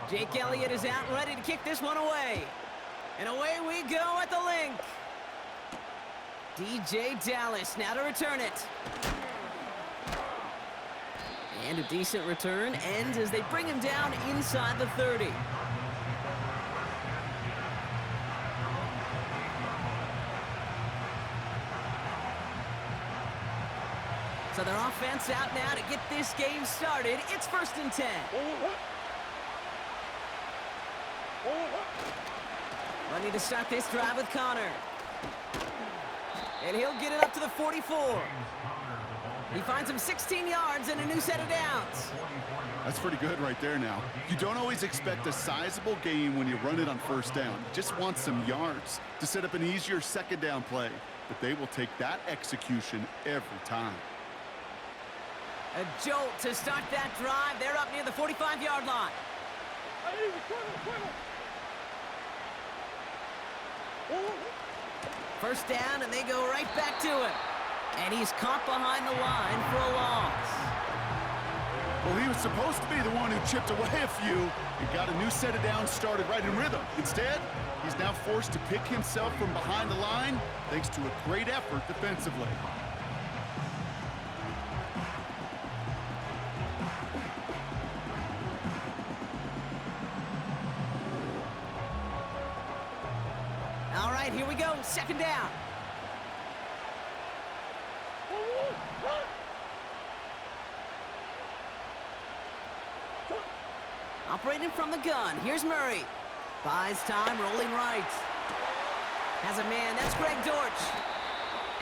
Jake Elliott is out and ready to kick this one away. And away we go at the link. DJ Dallas now to return it. And a decent return ends as they bring him down inside the 30. So their offense out now to get this game started. It's 1st and 10. Ready to start this drive with Connor. And he'll get it up to the 44. He finds him 16 yards and a new set of downs. That's pretty good right there now. You don't always expect a sizable gain when you run it on 1st down. You just want some yards to set up an easier 2nd down play. But they will take that execution every time. A jolt to start that drive. They're up near the 45-yard line. First down, and they go right back to him. And he's caught behind the line for a loss. Well, he was supposed to be the one who chipped away a few and got a new set of downs started right in rhythm. Instead, he's now forced to pick himself from behind the line thanks to a great effort defensively. All right, here we go. 2nd down. Operating from the gun. Here's Murray. Buys time, rolling right. Has a man. That's Greg Dortch.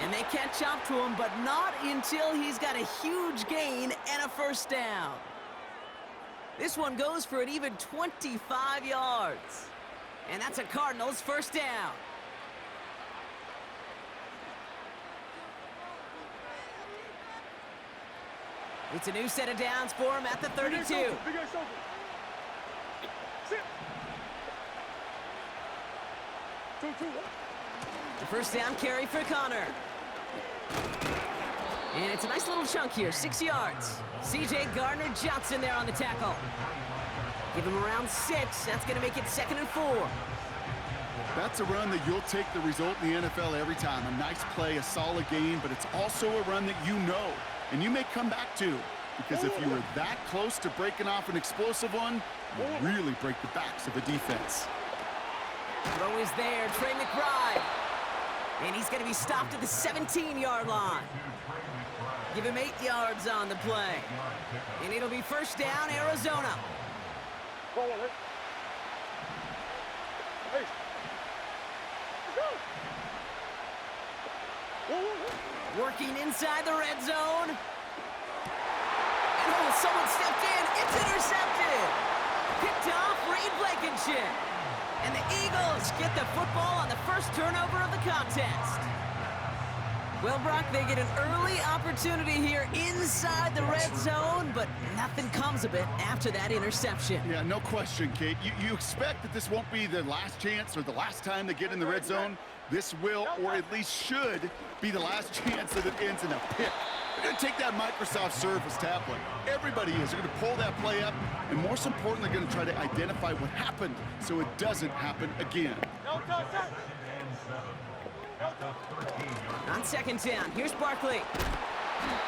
And they catch up to him, but not until he's got a huge gain and a 1st down. This one goes for an even 25 yards. And that's a Cardinals 1st down. It's a new set of downs for him at the 32. The 1st down carry for Connor. And it's a nice little chunk here, 6 yards. C.J. Gardner-Johnson there on the tackle. Give him around 6. That's going to make it 2nd and 4. That's a run that you'll take the result in the NFL every time. A nice play, a solid game, but it's also a run that you know and you may come back to. Because if you were that close to breaking off an explosive one, you really break the backs of the defense. Throw is there, Trey McBride. And he's going to be stopped at the 17-yard line. Give him 8 yards on the play. And it'll be 1st down, Arizona. Working inside the red zone. And oh, someone stepped in. It's intercepted. Picked off Reed Blankenship. And the Eagles get the football on the 1st turnover of the contest. Well, Brock, they get an early opportunity here inside the red zone, but nothing comes of it after that interception. Yeah, no question, Kate. You expect that this won't be the last chance or the last time they get in the red zone. This will, or at least should, be the last chance that it ends in a pick. They're going to take that Microsoft Surface tablet. Everybody is. They're going to pull that play up, and most importantly, they're going to try to identify what happened so it doesn't happen again. On 2nd down, here's Barkley.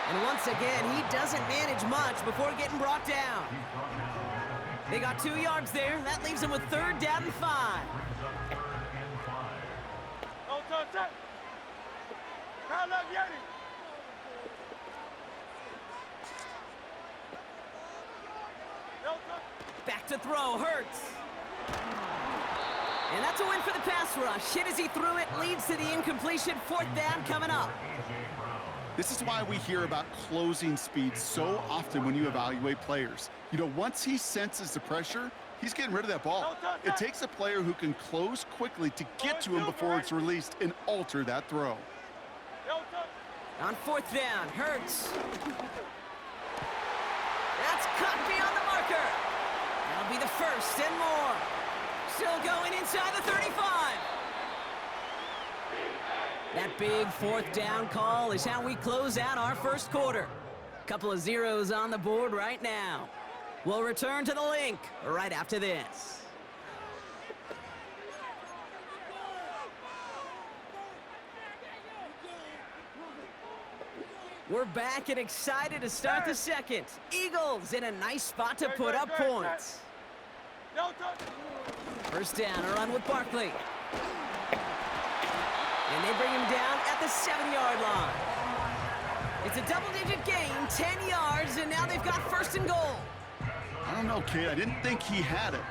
And once again, he doesn't manage much before getting brought down. They got 2 yards there. That leaves them with 3rd down and 5. Back to throw, Hurts. And that's a win for the pass rush. Hit as he threw it, leads to the incompletion. 4th down coming up. This is why we hear about closing speed so often when you evaluate players. You know, once he senses the pressure, he's getting rid of that ball. It takes a player who can close quickly to get to him before it's released and alter that throw. On 4th down, Hurts. That's caught beyond the marker. That'll be the 1st and more. Still going inside the 35. That big 4th down call is how we close out our 1st quarter. Couple of zeros on the board right now. We'll return to the link right after this. We're back and excited to start the second. Eagles in a nice spot to put up points. First down, a run with Barkley. And they bring him down at the 7-yard line. It's a double-digit gain, 10 yards, and now they've got first and goal. I don't know, kid. I didn't think he had it.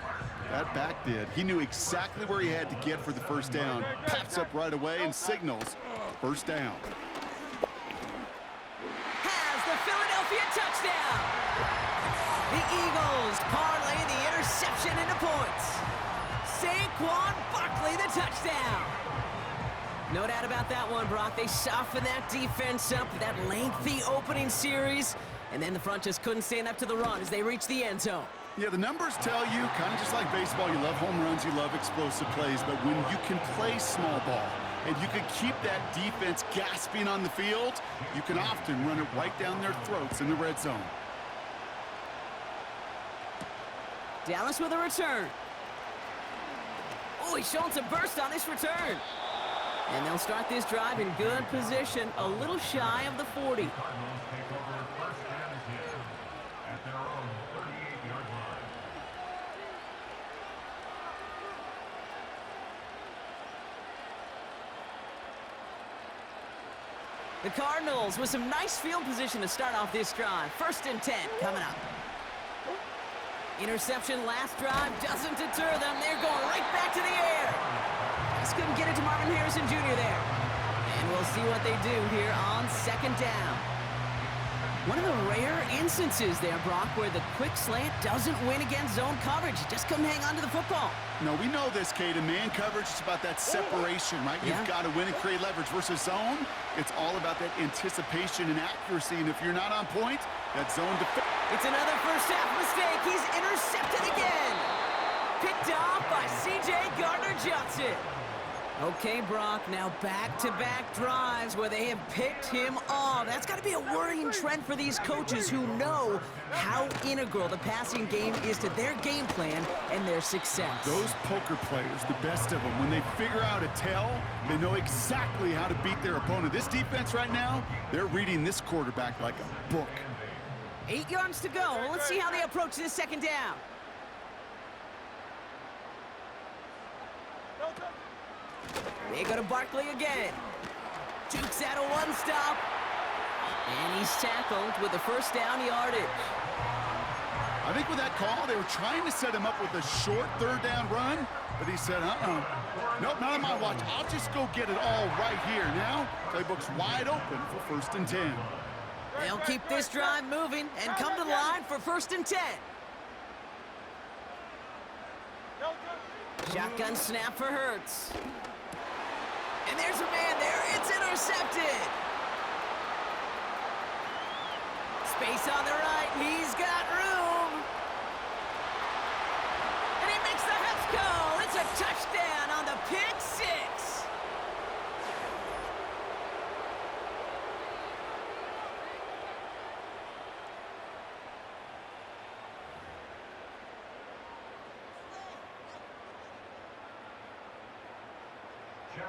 That back did. He knew exactly where he had to get for the first down. Pops up right away and signals first down. Philadelphia touchdown. The Eagles parlay the interception into points. Saquon Barkley the touchdown. No doubt about that one, Brock. They softened that defense up with that lengthy opening series, and then the front just couldn't stand up to the run as they reached the end zone. Yeah, the numbers tell you, kind of just like baseball, you love home runs, you love explosive plays, but when you can play small ball, and you can keep that defense gasping on the field, you can often run it right down their throats in the red zone. Dallas with a return. Oh, he's showing some burst on this return. And they'll start this drive in good position, a little shy of the 40. The Cardinals with some nice field position to start off this drive. First and 10 coming up. Interception last drive doesn't deter them. They're going right back to the air. Just couldn't get it to Marvin Harrison Jr. there. And we'll see what they do here on second down. One of the rare instances there, Brock, where the quick slant doesn't win against zone coverage. You just couldn't hang on to the football. No, we know this, Kate. In man coverage, it's about that separation, right? Yeah. You've got to win and create leverage versus zone. It's all about that anticipation and accuracy. And if you're not on point, that zone defense. It's another first half mistake. He's intercepted again. Picked off by C.J. Gardner-Johnson. Okay, Brock, now back-to-back drives where they have picked him off. That's got to be a worrying trend for these coaches who know how integral the passing game is to their game plan and their success. Those poker players, the best of them, when they figure out a tell, they know exactly how to beat their opponent. This defense right now, they're reading this quarterback like a book. 8 yards to go. Let's see how they approach this second down. They go to Barkley again. Jukes out a one-stop. And he's tackled with the first down yardage. I think with that call, they were trying to set him up with a short third down run, but he said, nope, not on my watch. I'll just go get it all right here. Now, playbook's wide open for first and 10. They'll keep this drive moving and come to the line for first and 10. Shotgun snap for Hurts. And there's a man there. It's intercepted. Space on the right. He's got room. And he makes the Hutch go. It's a touchdown on the pick six.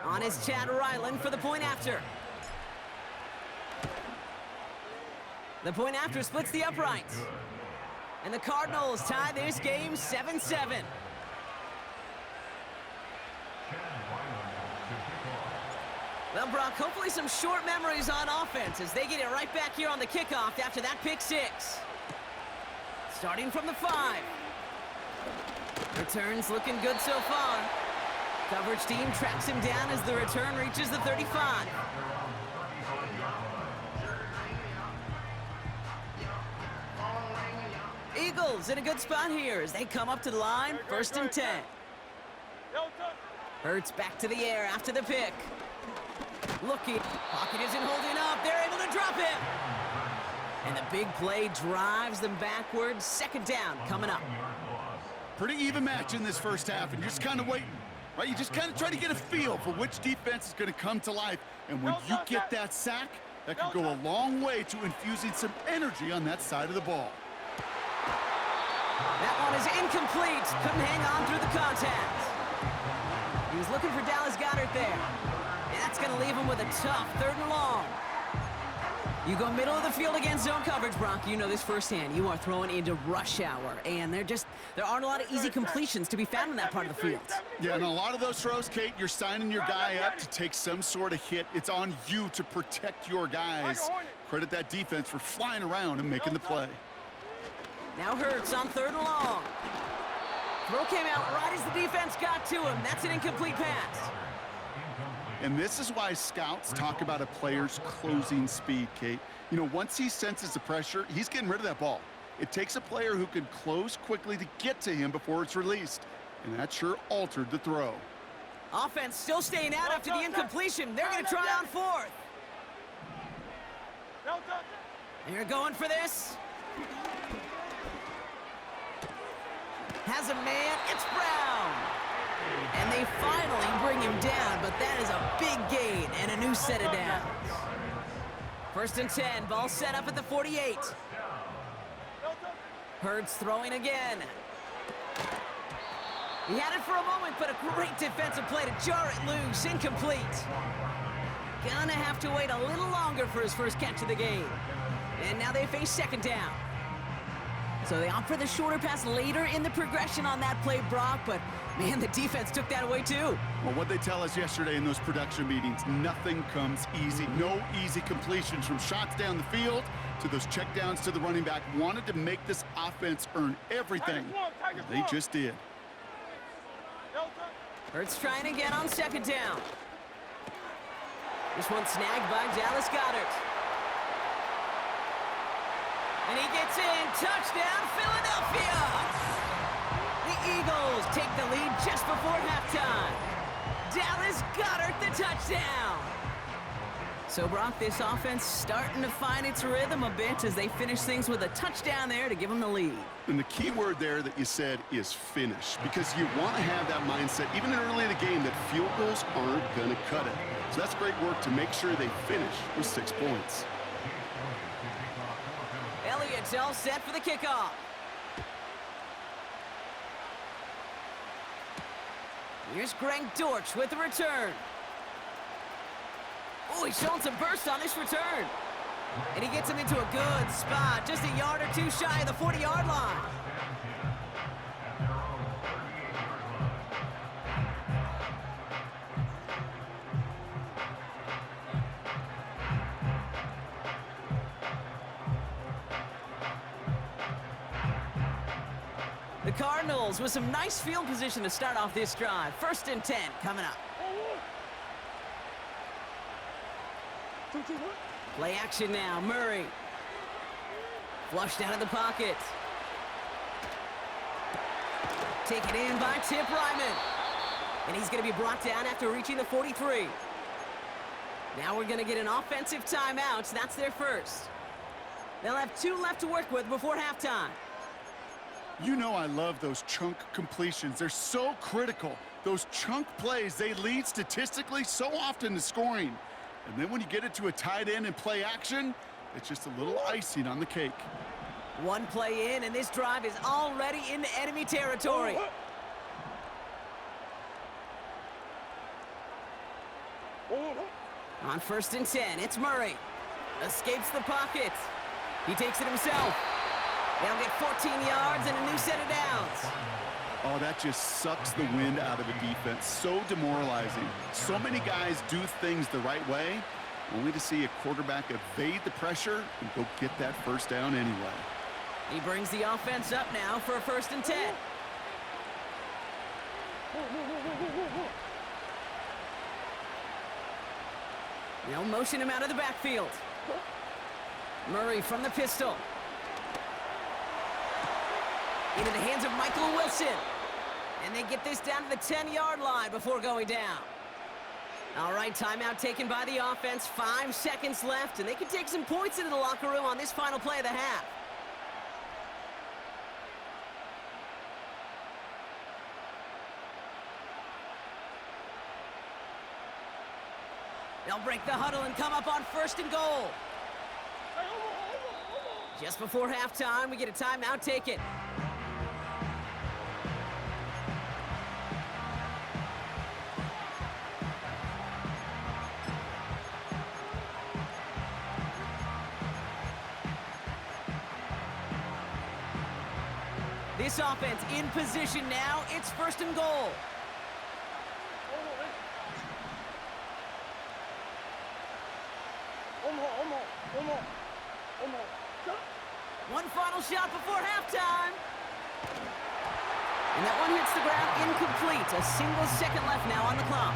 On is Chad Ryland for the point after. The point after splits the uprights. And the Cardinals tie this game 7-7. Well, Brock, hopefully some short memories on offense as they get it right back here on the kickoff after that pick six. Starting from the 5. Returns looking good so far. Coverage team tracks him down as the return reaches the 35. Eagles in a good spot here as they come up to the line, first and 10. Hurts back to the air after the pick. Looking, pocket isn't holding up, they're able to drop him. And the big play drives them backwards, second down coming up. Pretty even match in this first half, and you're just kind of waiting. Right, you just kind of try to get a feel for which defense is going to come to life. And when you get that sack, that could go a long way to infusing some energy on that side of the ball. That one is incomplete. Couldn't hang on through the contact. He was looking for Dallas Goedert there. And that's going to leave him with a tough 3rd and long. You go middle of the field against zone coverage, Brock. You know this firsthand. You are throwing into rush hour, and there aren't a lot of easy completions to be found in that part of the field. Yeah, and a lot of those throws, Kate, you're signing your guy up to take some sort of hit. It's on you to protect your guys. Credit that defense for flying around and making the play. Now Hurts on 3rd and long. Throw came out right as the defense got to him. That's an incomplete pass. And this is why scouts talk about a player's closing speed, Kate. You know, once he senses the pressure, he's getting rid of that ball. It takes a player who can close quickly to get to him before it's released. And that sure altered the throw. Offense still staying out after the incompletion. They're going to try on 4th. They're going for this. Has a man. It's Brown. And they finally bring him down, but that is a big gain and a new set of downs. 1st and 10, ball set up at the 48. Hurts throwing again. He had it for a moment, but a great defensive play to jar it loose, incomplete. Gonna have to wait a little longer for his first catch of the game. And now they face 2nd down. So they opt for the shorter pass later in the progression on that play, Brock, but man, the defense took that away too. Well, what they tell us yesterday in those production meetings, nothing comes easy. No easy completions from shots down the field to those checkdowns to the running back. Wanted to make this offense earn everything. They just did. Hurts trying again on 2nd down. This one snagged by Dallas Goedert. And he gets in. Touchdown, Philadelphia! The Eagles take the lead just before halftime. Dallas Goedert the touchdown. So, Brock, this offense starting to find its rhythm a bit as they finish things with a touchdown there to give them the lead. And the key word there that you said is finish, because you want to have that mindset, even early in the game, that field goals aren't going to cut it. So that's great work to make sure they finish with 6 points. Elliott's all set for the kickoff. Here's Greg Dortch with the return. Oh, he's showing some burst on this return. And he gets him into a good spot, just a yard or two shy of the 40-yard line. The Cardinals with some nice field position to start off this drive. 1st and 10 coming up. Play action now. Murray. Flushed out of the pocket. Taken in by Tip Ryman. And he's going to be brought down after reaching the 43. Now we're going to get an offensive timeout. So that's their first. They'll have 2 left to work with before halftime. You know I love those chunk completions. They're so critical. Those chunk plays, they lead statistically so often to scoring. And then when you get it to a tight end and play action, it's just a little icing on the cake. One play in, and this drive is already into enemy territory. On 1st and 10, it's Murray. Escapes the pocket. He takes it himself. They'll get 14 yards and a new set of downs. Oh, that just sucks the wind out of a defense. So demoralizing. So many guys do things the right way, only to see a quarterback evade the pressure and go get that first down anyway. He brings the offense up now for a 1st and 10. They'll motion him out of the backfield. Murray from the pistol. Into the hands of Michael Wilson. And they get this down to the 10-yard line before going down. All right, timeout taken by the offense. 5 seconds left, and they can take some points into the locker room on this final play of the half. They'll break the huddle and come up on 1st and goal. Just before halftime, we get a timeout taken. This offense in position now. It's first and goal. One final shot before halftime. And that one hits the ground incomplete. A single second left now on the clock.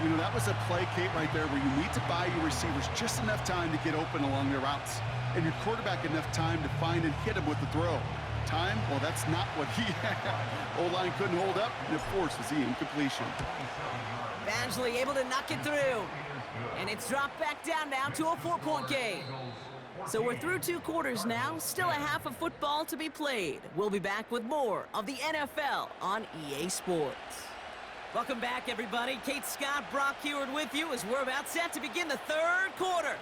You know, that was a play, Kate, right there where you need to buy your receivers just enough time to get open along their routes. And your quarterback enough time to find and hit him with the throw. Time? Well, that's not what he had. O-line couldn't hold up, and it forces the incompletion. Badgley able to knock it through. And it's dropped back down now to a 4-point game. So we're through 2 quarters now. Still a half of football to be played. We'll be back with more of the NFL on EA Sports. Welcome back, everybody. Kate Scott, Brock Heward with you as we're about set to begin the 3rd quarter.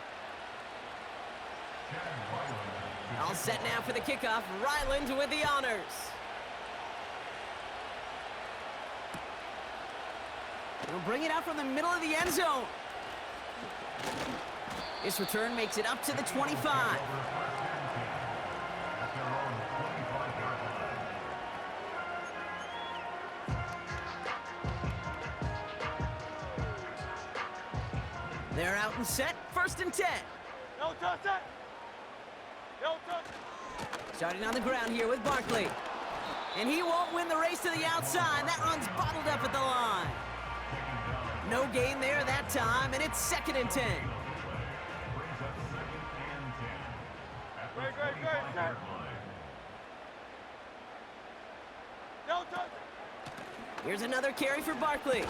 All set now for the kickoff. Ryland with the honors. We'll bring it out from the middle of the end zone. This return makes it up to the 25. They're out and set. First and 10. No touch that. No touch. Starting on the ground here with Barkley. And he won't win the race to the outside. That run's bottled up at the line. No gain there that time, and it's 2nd and 10. Great. No touch. Here's another carry for Barkley.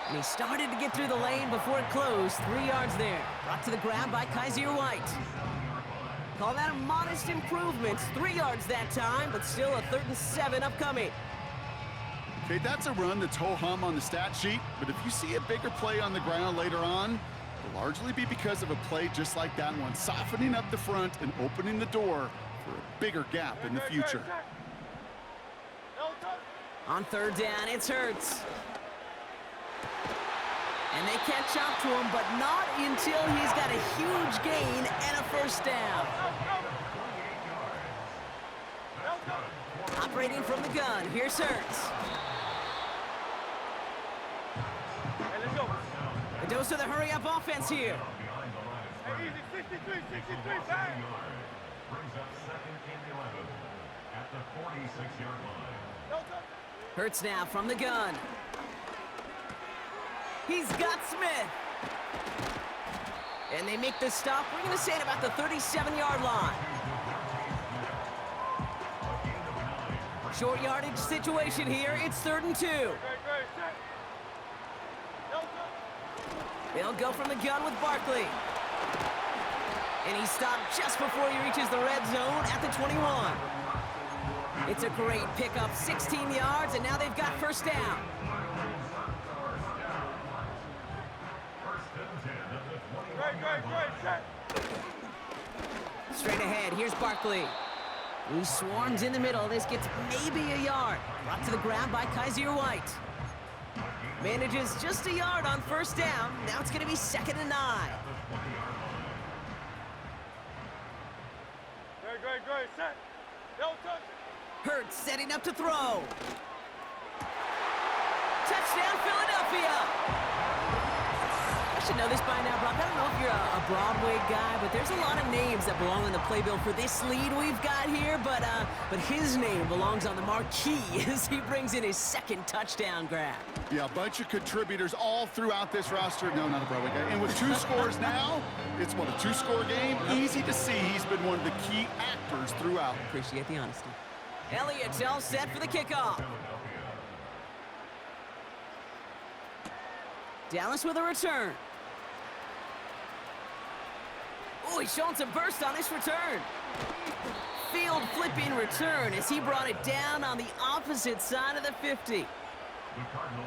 And he started to get through the lane before it closed. 3 yards there. Brought to the ground by Kaiser White. Call that a modest improvement. 3 yards that time, but still a 3rd and 7 upcoming. Okay, that's a run that's ho-hum on the stat sheet, but if you see a bigger play on the ground later on, it'll largely be because of a play just like that one, softening up the front and opening the door for a bigger gap in the future. No touch. On 3rd down, it's Hurts. And they catch up to him, but not until he's got a huge gain and a 1st down. Operating from the gun, here's Hurts. Hey, let's go. A dose of the hurry-up offense here. Hey, easy. 63, bang. Brings up 2nd and 11 at the 46-yard line. No touch. Hurts now from the gun. He's got Smith. And they make this stop. We're going to say it about the 37-yard line. Short yardage situation here. It's 3rd and 2. Great. Set. No touch. They'll go from the gun with Barkley. And he stopped just before he reaches the red zone at the 21. It's a great pickup, 16 yards, and now they've got 1st down. Great. Set. Straight ahead, here's Barkley. He swarms in the middle. This gets maybe a yard. Brought to the ground by Kaiser White. Manages just a yard on 1st down. Now it's going to be 2nd and 9. Great. Set. No touch. Hurts setting up to throw. Touchdown, Philadelphia. I should know this by now, Brock. I don't know if you're a Broadway guy, but there's a lot of names that belong on the playbill for this lead we've got here, but his name belongs on the marquee as he brings in his 2nd touchdown grab. Yeah, a bunch of contributors all throughout this roster. No, not a Broadway guy. And with 2 scores now, it's what, a 2-score game? Easy to see he's been one of the key actors throughout. Appreciate the honesty. Elliott's all set for the kickoff. Dallas with a return. Oh, he's showing some burst on this return. Field flipping return as he brought it down on the opposite side of the 50.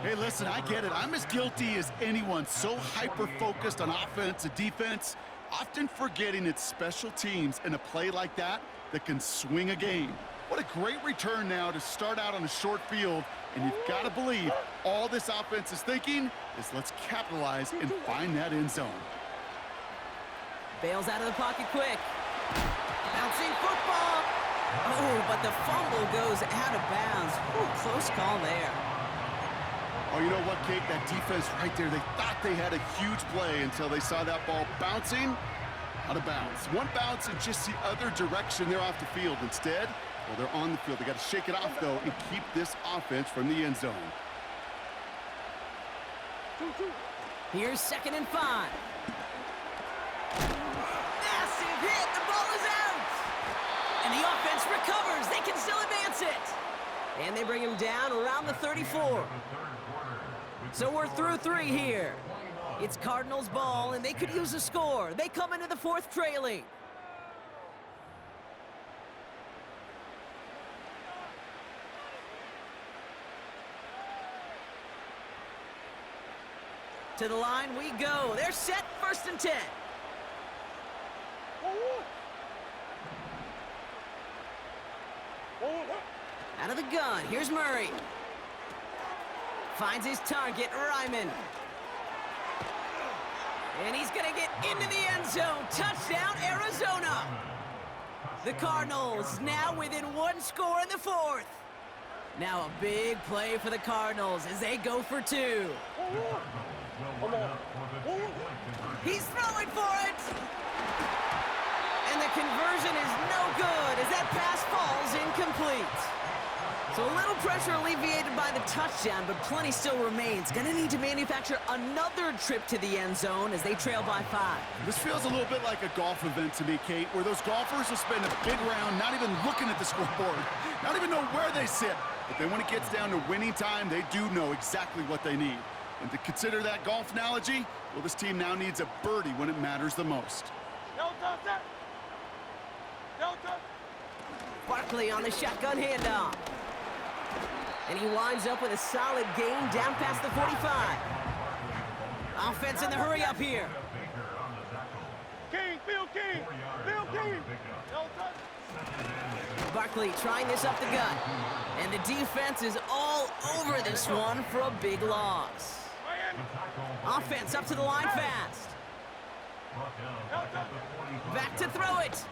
Hey, listen, I get it. I'm as guilty as anyone. So hyper-focused on offense and defense, often forgetting it's special teams in a play like that can swing a game. What a great return now to start out on a short field, and you've got to believe all this offense is thinking is let's capitalize and find that end zone. Bails out of the pocket quick. Bouncing football. Oh, but the fumble goes out of bounds. Ooh, close call there. Oh, you know what, Kate? That defense right there, they thought they had a huge play until they saw that ball bouncing out of bounds. One bounce in just the other direction. They're off the field. Instead, well, they're on the field. They got to shake it off, though, and keep this offense from the end zone. Here's 2nd and 5. Massive hit. The ball is out. And the offense recovers. They can still advance it. And they bring him down around the 34. So we're through 3 here. It's Cardinals ball, and they could use a score. They come into the 4th trailing. To the line we go. They're set, 1st and 10. Out of the gun, here's Murray. Finds his target, Ryman. And he's gonna get into the end zone. Touchdown, Arizona. The Cardinals now within 1 score in the 4th. Now a big play for the Cardinals as they go for 2. He's throwing for it. And the conversion is no good as that pass falls incomplete. So a little pressure alleviated by the touchdown, but plenty still remains. Gonna need to manufacture another trip to the end zone as they trail by 5. This feels a little bit like a golf event to me, Kate, where those golfers will spend a big round not even looking at the scoreboard, not even know where they sit. But then when it gets down to winning time, they do know exactly what they need. And to consider that golf analogy, well, this team now needs a birdie when it matters the most. Barkley on the shotgun handoff. And he winds up with a solid gain down past the 45. Offense in the hurry up here. Bill King. Barkley trying this up the gut. And the defense is all over this one for a big loss. Offense up to the line fast. Back to throw it.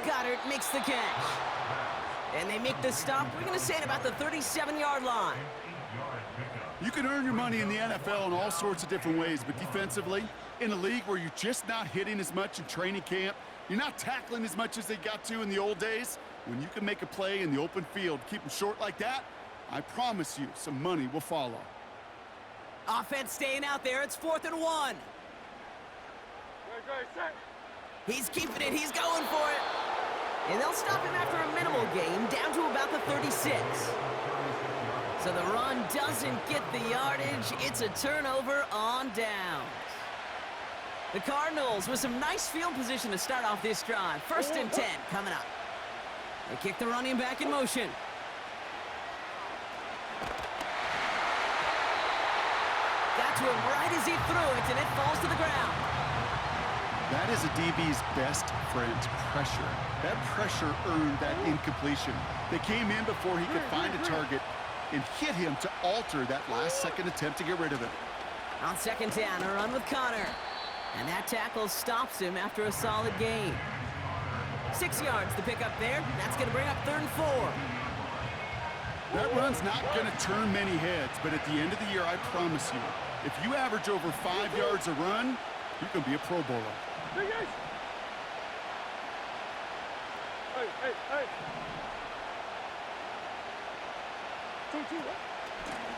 Goddard makes the catch. And they make the stop. We're going to say at about the 37-yard line. You can earn your money in the NFL in all sorts of different ways, but defensively, in a league where you're just not hitting as much in training camp, you're not tackling as much as they got to in the old days, when you can make a play in the open field, keep them short like that, I promise you some money will follow. Offense staying out there. It's 4th and 1. He's keeping it. He's going for it. And they'll stop him after a minimal gain, down to about the 36. So the run doesn't get the yardage. It's a turnover on downs. The Cardinals with some nice field position to start off this drive. 1st and 10 coming up. They kick the running back in motion. Got to him right as he threw it, and it falls to the ground. That is a DB's best friend, pressure. That pressure earned that incompletion. They came in before he could find a target and hit him to alter that last-second attempt to get rid of it. On 2nd down, a run with Connor. And that tackle stops him after a solid gain. 6 yards to pick up there. That's going to bring up 3rd and 4. That run's not going to turn many heads, but at the end of the year, I promise you, if you average over 5 yards a run, you can be a Pro Bowler. Hey.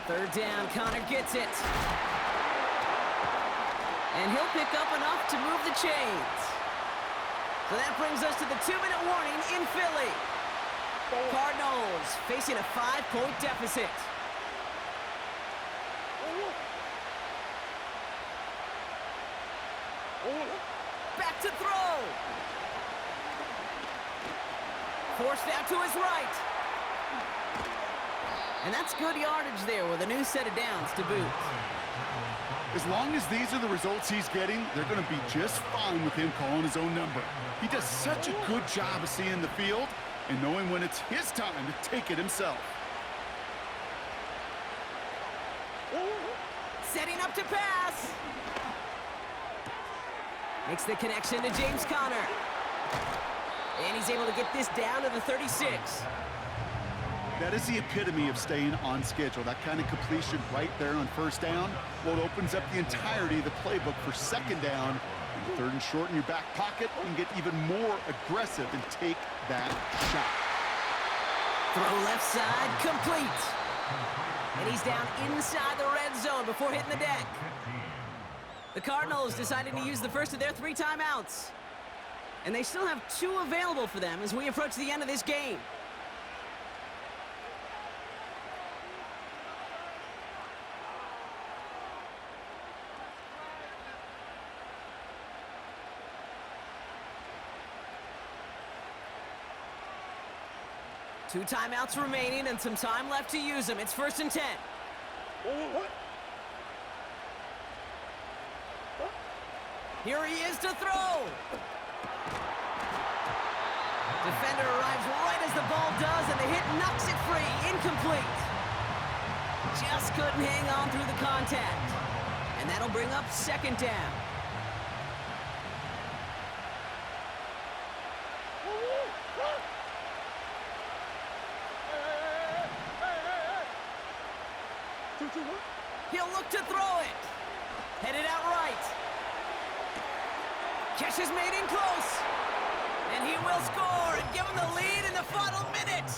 3rd down, Connor gets it. And he'll pick up enough to move the chains. So that brings us to the 2-minute warning in Philly. Cardinals facing a 5-point deficit. Back to throw. Forced out to his right. And that's good yardage there with a new set of downs to boot. As long as these are the results he's getting, they're going to be just fine with him calling his own number. He does such a good job of seeing the field and knowing when it's his time to take it himself. Setting up to pass. Makes the connection to James Conner. And he's able to get this down to the 36. That is the epitome of staying on schedule. That kind of completion right there on first down. Well, it opens up the entirety of the playbook for second down. And third and short in your back pocket, you can get even more aggressive and take that shot. Throw left side, complete. And he's down inside the red zone before hitting the deck. The Cardinals decided to use the first of their 3 timeouts. And they still have 2 available for them as we approach the end of this game. Two timeouts remaining and some time left to use them. It's 1st and 10. Here he is to throw. Defender arrives right as the ball does, and the hit knocks it free. Incomplete. Just couldn't hang on through the contact. And that'll bring up 2nd down. He'll look to throw it. Headed out right. Catch is made in close. And he will score and give him the lead in the final minute.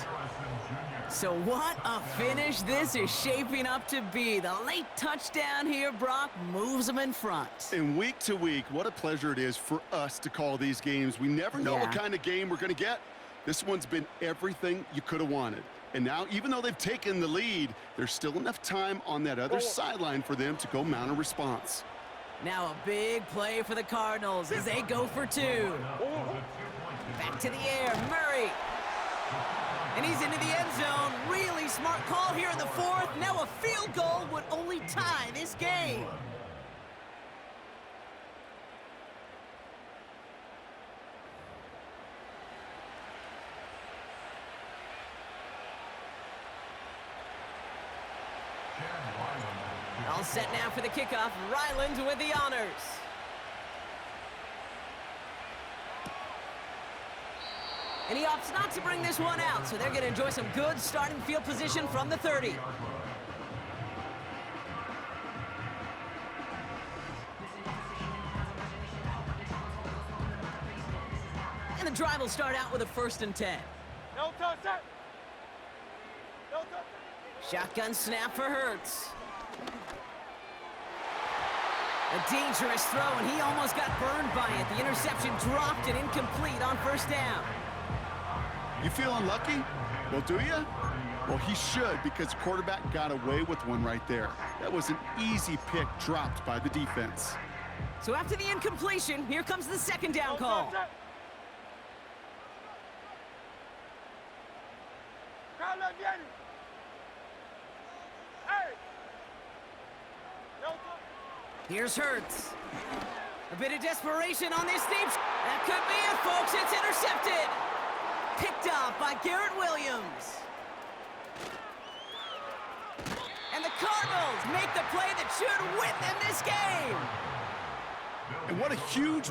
So what a finish this is shaping up to be. The late touchdown here, Brock, moves them in front. And week to week, what a pleasure it is for us to call these games. We never know what kind of game we're going to get. This one's been everything you could have wanted. And now, even though they've taken the lead, there's still enough time on that other sideline for them to go mount a response. Now a big play for the Cardinals as they go for 2. Back to the air, Murray. And he's into the end zone. Really smart call here in the 4th. Now a field goal would only tie this game. All set now for the kickoff. Ryland with the honors. And he opts not to bring this one out, so they're going to enjoy some good starting field position from the 30. And the drive will start out with a 1st and 10. No touch that. No touch. Shotgun snap for Hurts. A dangerous throw, and he almost got burned by it. The interception dropped and incomplete on 1st down. You feeling lucky? Well, do you? Well, he should, because the quarterback got away with one right there. That was an easy pick dropped by the defense. So after the incompletion, here comes the 2nd down call. Here's Hurts. A bit of desperation on this deep. That could be it, folks. It's intercepted. Picked off by Garrett Williams. And the Cardinals make the play that should win them this game. And what a huge